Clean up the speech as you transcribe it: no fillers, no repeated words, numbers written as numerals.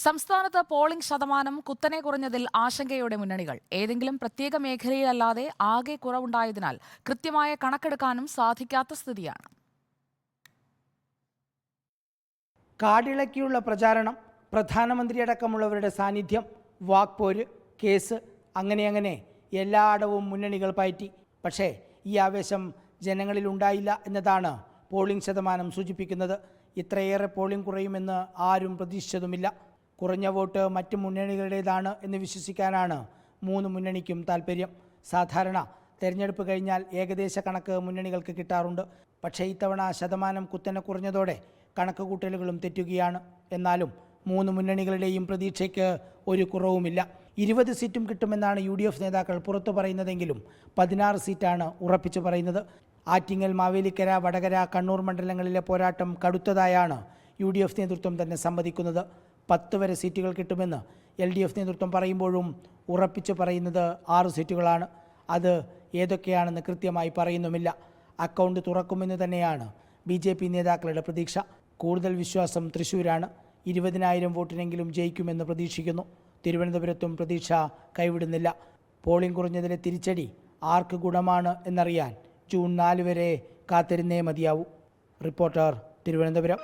സംസ്ഥാനത്ത് പോളിംഗ് ശതമാനം കുത്തനെ കുറഞ്ഞതിൽ ആശങ്കയോടെ മുന്നണികൾ. ഏതെങ്കിലും പ്രത്യേക മേഖലയിലല്ലാതെ ആകെ കുറവുണ്ടായതിനാൽ കൃത്യമായ കണക്കെടുക്കാനും സാധിക്കാത്ത സ്ഥിതിയാണ്. കാടിളക്കിയുള്ള പ്രചാരണം, പ്രധാനമന്ത്രിയടക്കമുള്ളവരുടെ സാന്നിധ്യം, വാക്പോര്, കേസ്, അങ്ങനെ എല്ലായിടവും മുന്നണികൾ പയറ്റി. പക്ഷേ ഈ ആവേശം ജനങ്ങളിൽ ഉണ്ടായില്ല എന്നതാണ് പോളിംഗ് ശതമാനം സൂചിപ്പിക്കുന്നത്. ഇത്രയേറെ പോളിംഗ് കുറയുമെന്ന് ആരും പ്രതീക്ഷിച്ചതുമില്ല. കുറഞ്ഞ വോട്ട് മറ്റ് മുന്നണികളുടേതാണ് എന്ന് വിശ്വസിക്കാനാണ് മൂന്ന് മുന്നണിക്കും താൽപ്പര്യം. സാധാരണ തെരഞ്ഞെടുപ്പ് കഴിഞ്ഞാൽ ഏകദേശ കണക്ക് മുന്നണികൾക്ക് കിട്ടാറുണ്ട്. പക്ഷേ ഇത്തവണ ശതമാനം കുത്തനെ കുറഞ്ഞതോടെ കണക്ക് കൂട്ടലുകളും തെറ്റുകയാണ്. എന്നാലും മൂന്ന് മുന്നണികളുടെയും പ്രതീക്ഷയ്ക്ക് ഒരു കുറവുമില്ല. 20 സീറ്റും കിട്ടുമെന്നാണ് UDF നേതാക്കൾ പുറത്തു പറയുന്നതെങ്കിലും 16 സീറ്റാണ് ഉറപ്പിച്ചു പറയുന്നത്. ആറ്റിങ്ങൽ, മാവേലിക്കര, വടകര, കണ്ണൂർ മണ്ഡലങ്ങളിലെ പോരാട്ടം കടുത്തതായാണ് UDF നേതൃത്വം തന്നെ സമ്മതിക്കുന്നത്. 10 വരെ സീറ്റുകൾ കിട്ടുമെന്ന് LDF നേതൃത്വം പറയുമ്പോഴും ഉറപ്പിച്ചു പറയുന്നത് 6 സീറ്റുകളാണ്. അത് ഏതൊക്കെയാണെന്ന് കൃത്യമായി പറയുന്നുമില്ല. അക്കൗണ്ട് തുറക്കുമെന്ന് തന്നെയാണ് BJP നേതാക്കളുടെ പ്രതീക്ഷ. കൂടുതൽ വിശ്വാസം തൃശ്ശൂരാണ്. 20,000 വോട്ടിനെങ്കിലും ജയിക്കുമെന്ന് പ്രതീക്ഷിക്കുന്നു. തിരുവനന്തപുരത്തും പ്രതീക്ഷ കൈവിടുന്നില്ല. പോളിംഗ് കുറഞ്ഞതിലെ തിരിച്ചടി ആർക്ക് ഗുണമാണ് എന്നറിയാൻ ജൂൺ 4 വരെ കാത്തിരുന്നേ മതിയാവൂ. റിപ്പോർട്ടർ, തിരുവനന്തപുരം.